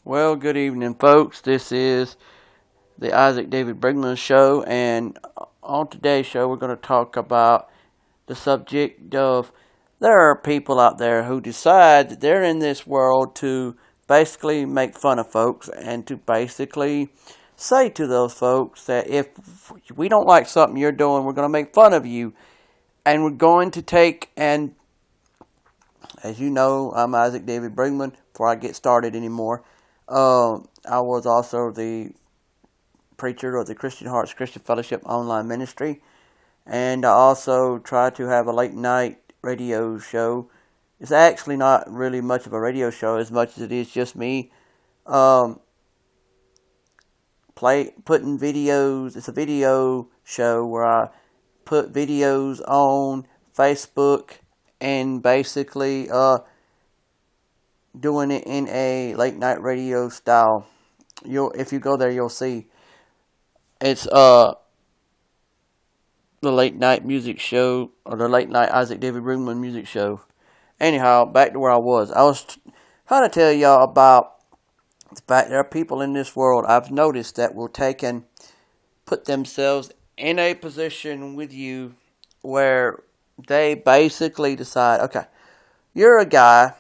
Well, good evening, folks. This is the Isaac David Brigmond Show, and on today's show, we're going to talk about the subject of there are people out there who decide that they're in this world to basically make fun of folks and to basically say to those folks that if we don't like something you're doing, we're going to make fun of you, and we're going to take and as you know, I'm Isaac David Brigmond. Before I get started anymore, I was also the preacher of the Christian Hearts Christian Fellowship online ministry, and I also try to have a late night radio show. It's actually not really much of a radio show as much as it is just me um, putting videos. It's a video show where I put videos on Facebook and basically doing it in a late night radio style. If you go there, you'll see it's the late night music show or the late night Isaac David Brigmond music show. Anyhow, back to where I was. I was trying to tell y'all about the fact there are people in this world I've noticed that will take and put themselves in a position with you where they basically decide, okay, you're a guy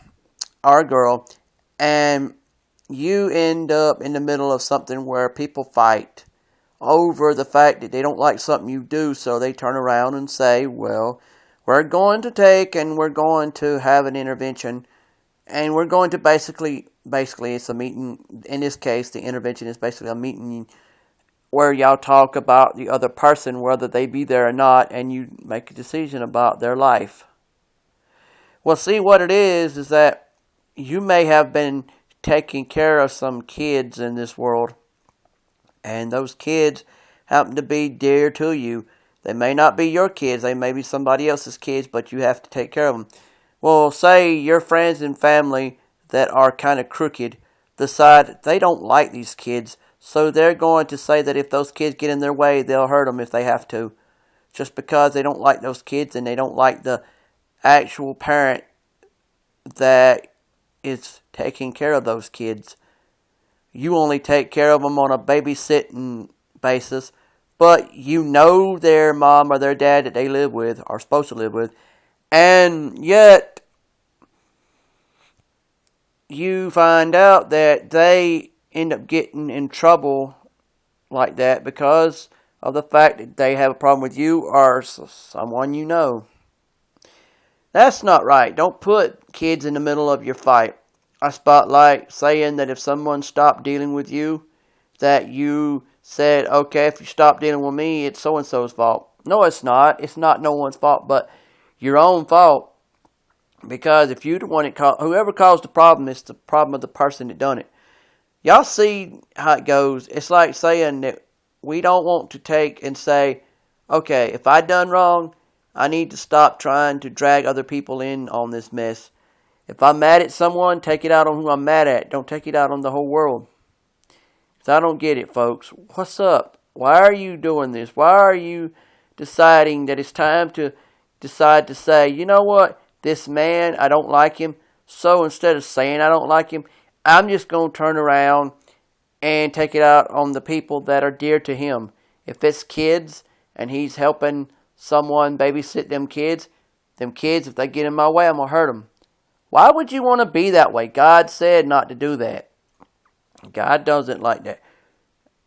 or a girl, and you end up in the middle of something where people fight over the fact that they don't like something you do, so they turn around and say, well, we're going to take and we're going to have an intervention, and we're going to basically it's a meeting. In this case, the intervention is basically a meeting where y'all talk about the other person, whether they be there or not, and you make a decision about their life. Well, see, what it is that you may have been taking care of some kids in this world, and those kids happen to be dear to you. They may not be your kids, they may be somebody else's kids, but you have to take care of them. Well, say your friends and family that are kind of crooked decide they don't like these kids, so they're going to say that if those kids get in their way, they'll hurt them if they have to. Just because they don't like those kids and they don't like the actual parent that is taking care of those kids. You only take care of them on a babysitting basis, but you know their mom or their dad that they live with, are supposed to live with, and yet you find out that they end up getting in trouble like that because of the fact that they have a problem with you or someone you know. That's not right. Don't put kids in the middle of your fight. I spotlight saying that if someone stopped dealing with you, that you said, okay, if you stop dealing with me, it's so-and-so's fault. No, it's not. It's not no one's fault but your own fault. Because if you're the one that whoever caused the problem, it's the problem of the person that done it. Y'all see how it goes. It's like saying that we don't want to take and say, okay, if I done wrong, I need to stop trying to drag other people in on this mess. If I'm mad at someone, take it out on who I'm mad at. Don't take it out on the whole world. So I don't get it, folks. What's up? Why are you doing this? Why are you deciding that it's time to decide to say, you know what? This man, I don't like him. So instead of saying I don't like him, I'm just going to turn around and take it out on the people that are dear to him. If it's kids and he's helping someone babysit them kids, if they get in my way, I'm going to hurt them. Why would you want to be that way? God said not to do that. God doesn't like that.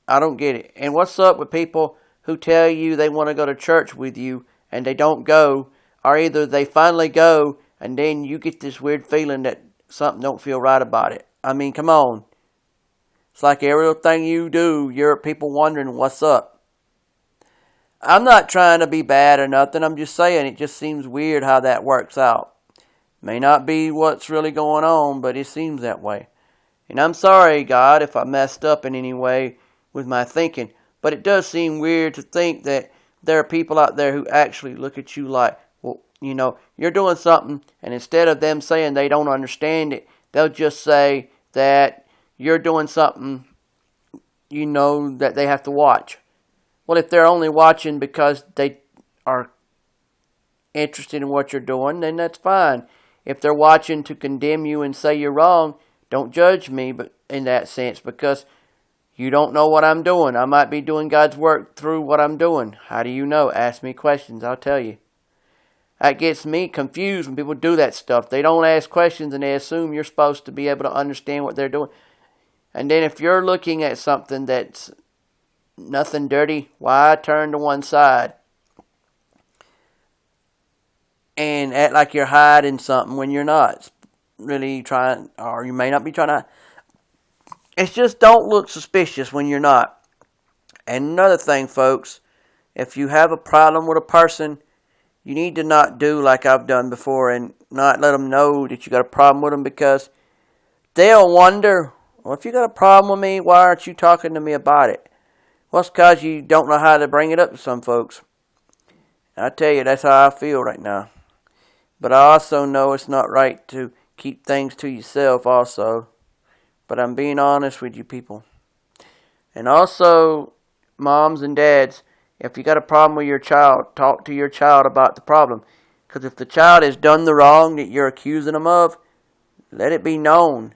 I don't get it. And what's up with people who tell you they want to go to church with you and they don't go, or either they finally go and then you get this weird feeling that something don't feel right about it. I mean, come on. It's like every little thing you do, you're people wondering what's up. I'm not trying to be bad or nothing. I'm just saying it just seems weird how that works out. May not be what's really going on, but it seems that way. And I'm sorry, God, if I messed up in any way with my thinking, but it does seem weird to think that there are people out there who actually look at you like, well, you know, you're doing something, and instead of them saying they don't understand it, they'll just say that you're doing something, you know, that they have to watch. Well, if they're only watching because they are interested in what you're doing, then that's fine. If they're watching to condemn you and say you're wrong, Don't judge me, but in that sense, because you don't know what I'm doing. I might be doing God's work through what I'm doing. How do you know? Ask me questions. I'll tell you. That gets me confused when people do that stuff. They don't ask questions and they assume you're supposed to be able to understand what they're doing. And then if you're looking at something that's nothing dirty, why turn to one side and act like you're hiding something when you're not really trying, or you may not be trying to. It's just don't look suspicious when you're not. And another thing, folks, if you have a problem with a person, you need to not do like I've done before and not let them know that you got a problem with them, because they'll wonder, well, if you got a problem with me, why aren't you talking to me about it? Well, it's because you don't know how to bring it up to some folks. I tell you, that's how I feel right now. But I also know it's not right to keep things to yourself also. But I'm being honest with you people. And also, moms and dads, if you got a problem with your child, talk to your child about the problem. Because if the child has done the wrong that you're accusing them of, let it be known.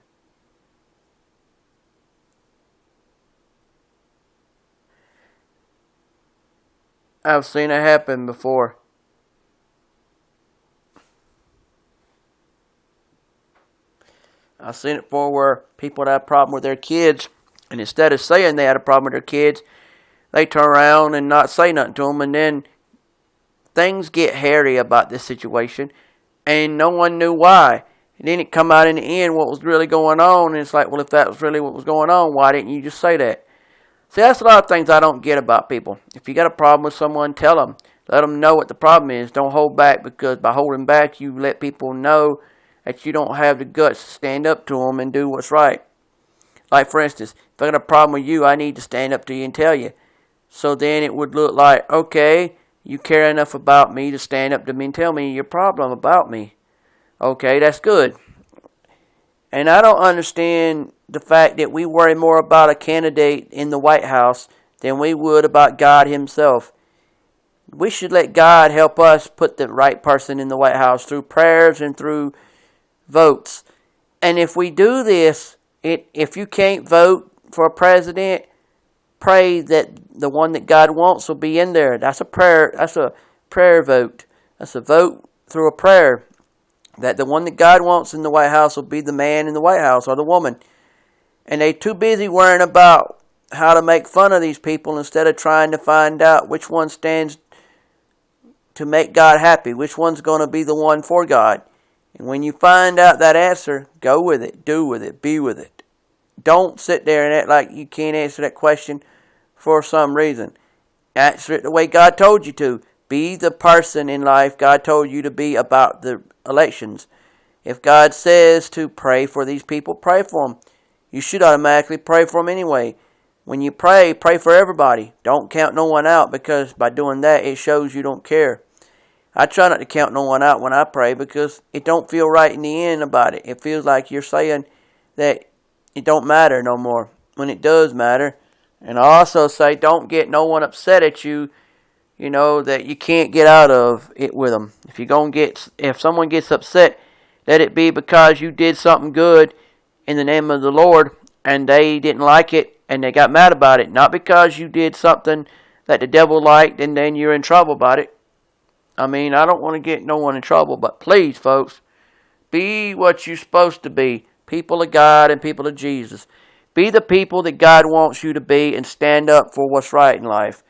I've seen it happen before. I've seen it before where people had a problem with their kids, and instead of saying they had a problem with their kids, they turn around and not say nothing to them, and then things get hairy about this situation, and no one knew why. And then it come out in the end what was really going on, and it's like, well, if that was really what was going on, why didn't you just say that? See, that's a lot of things I don't get about people. If you got a problem with someone, tell them. Let them know what the problem is. Don't hold back, because by holding back, you let people know that you don't have the guts to stand up to them and do what's right. Like, for instance, if I got a problem with you, I need to stand up to you and tell you. So then it would look like, okay, you care enough about me to stand up to me and tell me your problem about me. Okay, that's good. And I don't understand the fact that we worry more about a candidate in the White House than we would about God himself. We should let God help us put the right person in the White House through prayers and through votes. And if we do this, if you can't vote for a president, pray that the one that God wants will be in there. That's a prayer. That's a prayer vote. That's a vote through a prayer. That the one that God wants in the White House will be the man in the White House or the woman. And they're too busy worrying about how to make fun of these people instead of trying to find out which one stands to make God happy. Which one's going to be the one for God. And when you find out that answer, go with it, do with it, be with it. Don't sit there and act like you can't answer that question for some reason. Answer it the way God told you to. Be the person in life God told you to be about the elections. If God says to pray for these people, pray for them. You should automatically pray for them anyway. When you pray, pray for everybody. Don't count no one out, because by doing that, it shows you don't care. I try not to count no one out when I pray, because it don't feel right in the end about it. It feels like you're saying that it don't matter no more, when it does matter. And I also say, don't get no one upset at you, that you can't get out of it with them. If someone gets upset, let it be because you did something good in the name of the Lord, and they didn't like it, and they got mad about it. Not because you did something that the devil liked, and then you're in trouble about it. I mean, I don't want to get no one in trouble, but please, folks, be what you're supposed to be. People of God and people of Jesus. Be the people that God wants you to be, and stand up for what's right in life.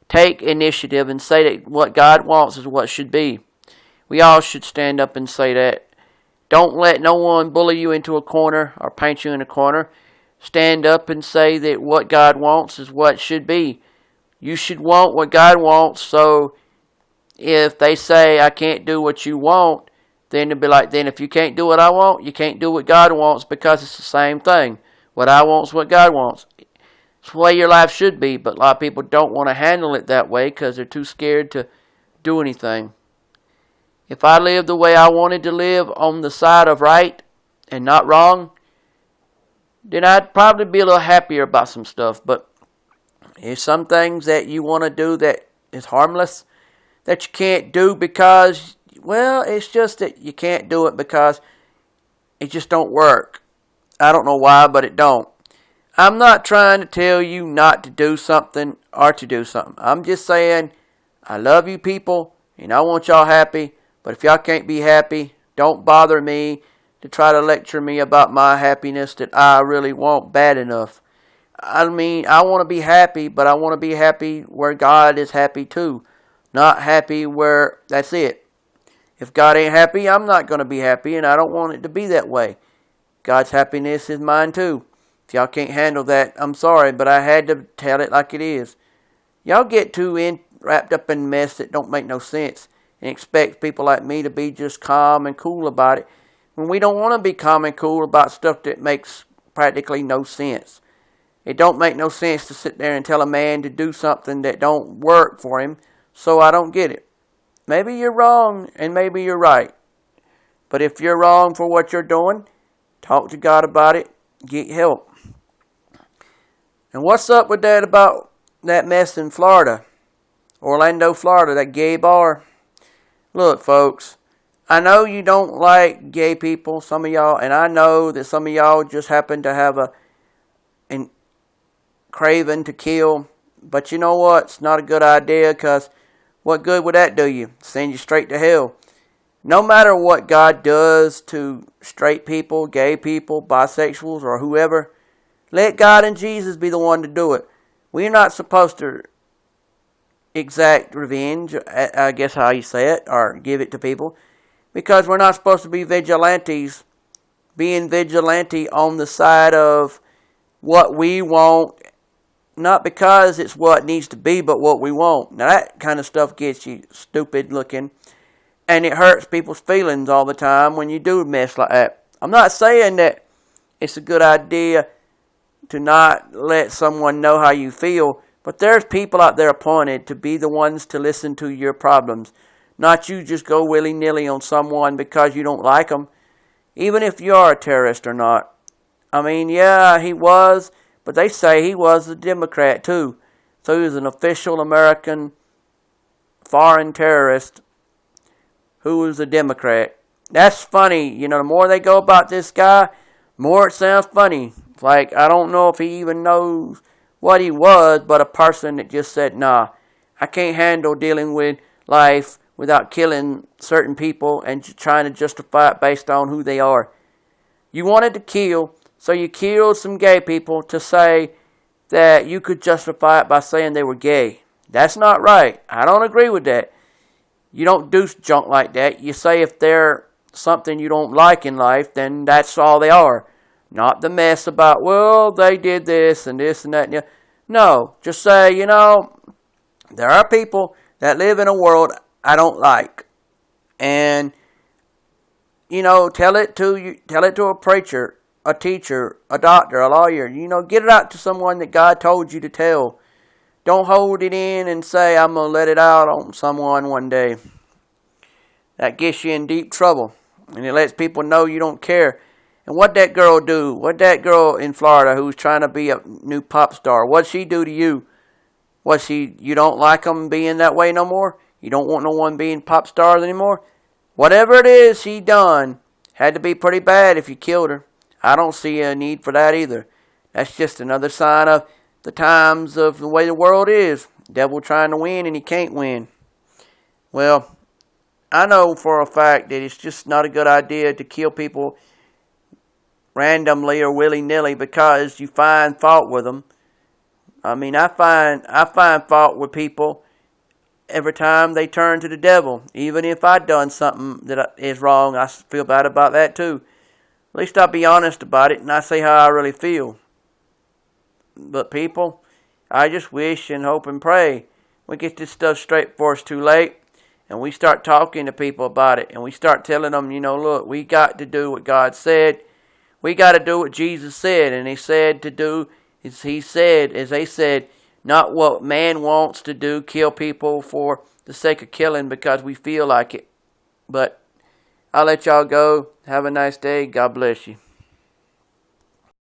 Take initiative and say that what God wants is what should be. We all should stand up and say that. Don't let no one bully you into a corner or paint you in a corner. Stand up and say that what God wants is what should be. You should want what God wants, so if they say, I can't do what you want, then it'll be like, then if you can't do what I want, you can't do what God wants, because it's the same thing. What I want is what God wants. It's the way your life should be, but a lot of people don't want to handle it that way because they're too scared to do anything. If I lived the way I wanted to live, on the side of right and not wrong, then I'd probably be a little happier about some stuff. But there's some things that you want to do that is harmless, that you can't do because, well, it's just that you can't do it because it just don't work. I don't know why, but it don't. I'm not trying to tell you not to do something or to do something. I'm just saying I love you people and I want y'all happy. But if y'all can't be happy, don't bother me to try to lecture me about my happiness that I really want bad enough. I mean, I want to be happy, but I want to be happy where God is happy too. Not happy where that's it. If God ain't happy, I'm not going to be happy, and I don't want it to be that way. God's happiness is mine too. If y'all can't handle that, I'm sorry, but I had to tell it like it is. Y'all get too wrapped up in mess that don't make no sense and expect people like me to be just calm and cool about it when we don't want to be calm and cool about stuff that makes practically no sense. It don't make no sense to sit there and tell a man to do something that don't work for him, so I don't get it. Maybe you're wrong and maybe you're right. But if you're wrong for what you're doing, talk to God about it, get help. And what's up with that about that mess in Florida? Orlando, Florida, that gay bar. Look, folks, I know you don't like gay people, some of y'all, and I know that some of y'all just happen to have a craving to kill. But you know what? It's not a good idea, because what good would that do you? Send you straight to hell. No matter what God does to straight people, gay people, bisexuals, or whoever, let God and Jesus be the one to do it. We're not supposed to exact revenge, I guess how you say it, or give it to people, because we're not supposed to be vigilantes, being vigilante on the side of what we want, not because it's what needs to be, but what we want. Now that kind of stuff gets you stupid looking, and it hurts people's feelings all the time when you do mess like that. I'm not saying that it's a good idea to not let someone know how you feel, but there's people out there appointed to be the ones to listen to your problems. Not you just go willy-nilly on someone because you don't like them, even if you are a terrorist or not. I mean, yeah, he was, but they say he was a Democrat too. So he was an official American foreign terrorist who was a Democrat. That's funny. You know, the more they go about this guy, the more it sounds funny. It's like, I don't know if he even knows what he was, but a person that just said, nah, I can't handle dealing with life without killing certain people and trying to justify it based on who they are. You wanted to kill, so you killed some gay people to say that you could justify it by saying they were gay. That's not right. I don't agree with that. You don't do junk like that. You say if they're something you don't like in life, then that's all they are. Not the mess about, well, they did this and this and that. And no, just say, you know, there are people that live in a world I don't like. And, you know, tell it to a preacher, a teacher, a doctor, a lawyer. You know, get it out to someone that God told you to tell. Don't hold it in and say, I'm going to let it out on someone one day. That gets you in deep trouble. And it lets people know you don't care. And what'd that girl do? What'd that girl in Florida who's trying to be a new pop star, what'd she do to you? You don't like them being that way no more? You don't want no one being pop stars anymore? Whatever it is she done, had to be pretty bad if you killed her. I don't see a need for that either. That's just another sign of the times of the way the world is. Devil trying to win and he can't win. Well, I know for a fact that it's just not a good idea to kill people randomly or willy-nilly because you find fault with them. I mean, I find fault with people every time they turn to the devil. Even if I've done something that is wrong, I feel bad about that too. At least I'll be honest about it and I say how I really feel. But people, I just wish and hope and pray we get this stuff straight before it's too late. And we start talking to people about it. And we start telling them, you know, look, we got to do what God said. We got to do what Jesus said. And he said to do, as they said, not what man wants to do, kill people for the sake of killing because we feel like it. But I'll let y'all go. Have a nice day. God bless you.